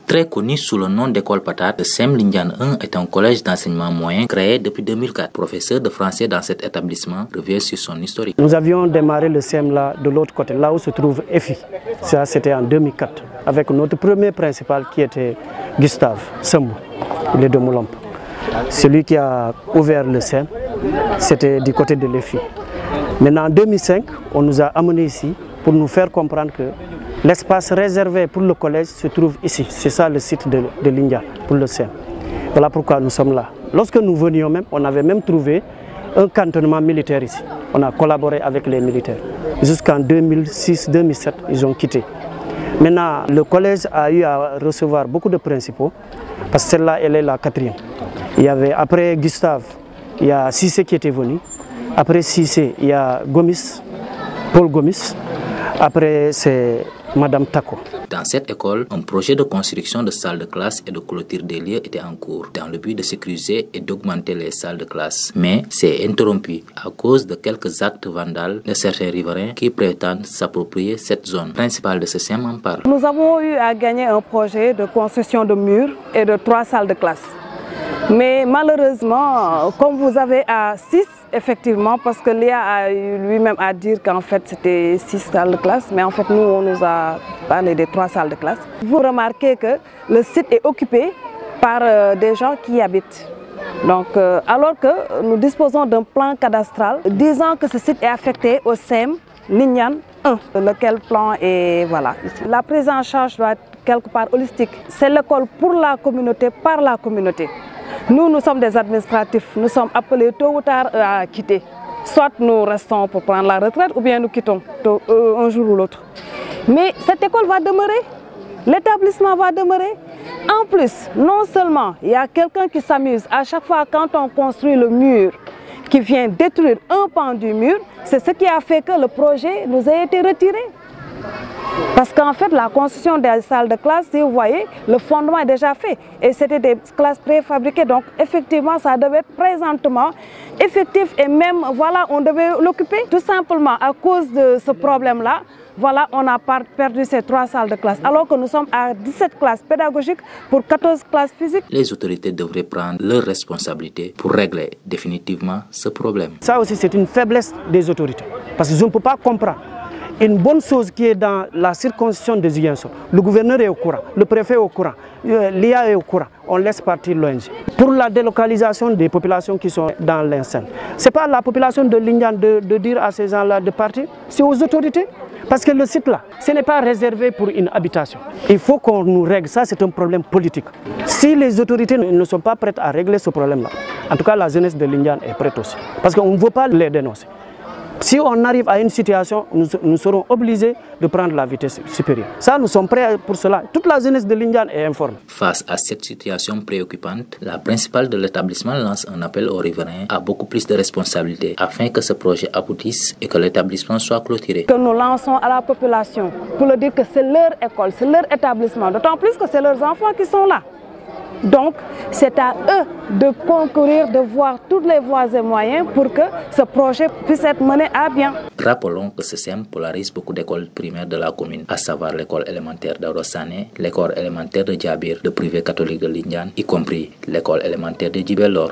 Très connu sous le nom d'école Patate, le CEM Lindiane 1 est un collège d'enseignement moyen créé depuis 2004. Professeur de français dans cet établissement revient sur son historique. Nous avions démarré le CEM là, de l'autre côté, là où se trouve EFI. Ça, c'était en 2004, avec notre premier principal qui était Gustave Sambou, il est de Moulamp. Celui qui a ouvert le CEM, c'était du côté de l'EFI. Maintenant, en 2005, on nous a amenés ici pour nous faire comprendre que l'espace réservé pour le collège se trouve ici. C'est ça le site de Lindia pour le CEM. Voilà pourquoi nous sommes là. Lorsque nous venions même, on avait même trouvé un cantonnement militaire ici. On a collaboré avec les militaires. Jusqu'en 2006-2007, ils ont quitté. Maintenant, le collège a eu à recevoir beaucoup de principaux, parce que celle-là, elle est la quatrième. Il y avait, après Gustave, il y a Cissé qui était venu. Après Cissé, il y a Gomis, Paul Gomis. Après, c'est Madame Tako. Dans cette école, un projet de construction de salles de classe et de clôture des lieux était en cours, dans le but de sécuriser et d'augmenter les salles de classe. Mais c'est interrompu à cause de quelques actes vandales de certains riverains qui prétendent s'approprier cette zone. Principal de ce CEM en parle. Nous avons eu à gagner un projet de construction de murs et de 3 salles de classe. Mais malheureusement, comme vous avez à 6, effectivement, parce que Léa a eu lui-même à dire qu'en fait c'était 6 salles de classe, mais en fait nous on nous a parlé des 3 salles de classe. Vous remarquez que le site est occupé par des gens qui y habitent. Donc, alors que nous disposons d'un plan cadastral disant que ce site est affecté au CEM Lindiane 1, lequel plan est voilà. La prise en charge doit être quelque part holistique. C'est l'école pour la communauté, par la communauté. Nous sommes des administratifs, nous sommes appelés tôt ou tard à quitter. Soit nous restons pour prendre la retraite ou bien nous quittons un jour ou l'autre. Mais cette école va demeurer, l'établissement va demeurer. En plus, non seulement il y a quelqu'un qui s'amuse à chaque fois quand on construit le mur, qui vient détruire un pan du mur, c'est ce qui a fait que le projet nous a été retiré. Parce qu'en fait, la construction des salles de classe, si vous voyez, le fondement est déjà fait. Et c'était des classes préfabriquées. Donc, effectivement, ça devait être présentement effectif. Et même, voilà, on devait l'occuper. Tout simplement, à cause de ce problème-là, voilà, on a perdu ces 3 salles de classe. Alors que nous sommes à 17 classes pédagogiques pour 14 classes physiques. Les autorités devraient prendre leurs responsabilités pour régler définitivement ce problème. Ça aussi, c'est une faiblesse des autorités. Parce que je ne peux pas comprendre. Une bonne chose qui est dans la circonscription de Ziguinchor, le gouverneur est au courant, le préfet est au courant, l'IA est au courant, on laisse partir l'ONG. Pour la délocalisation des populations qui sont dans l'enceinte, ce n'est pas la population de Lindiane de dire à ces gens-là de partir, c'est aux autorités. Parce que le site-là, ce n'est pas réservé pour une habitation. Il faut qu'on nous règle ça, c'est un problème politique. Si les autorités ne sont pas prêtes à régler ce problème-là, en tout cas la jeunesse de Lindiane est prête aussi. Parce qu'on ne veut pas les dénoncer. Si on arrive à une situation, nous serons obligés de prendre la vitesse supérieure. Ça, nous sommes prêts pour cela. Toute la jeunesse de Lindiane est informée. Face à cette situation préoccupante, la principale de l'établissement lance un appel aux riverains à beaucoup plus de responsabilités afin que ce projet aboutisse et que l'établissement soit clôturé. Que nous lançons à la population pour leur dire que c'est leur école, c'est leur établissement, d'autant plus que c'est leurs enfants qui sont là. Donc, c'est à eux de concourir, de voir toutes les voies et moyens pour que ce projet puisse être mené à bien. Rappelons que ce CEM polarise beaucoup d'écoles primaires de la commune, à savoir l'école élémentaire d'Arosané, l'école élémentaire de Djabir, le privé catholique de Lindiane, y compris l'école élémentaire de Djibellor.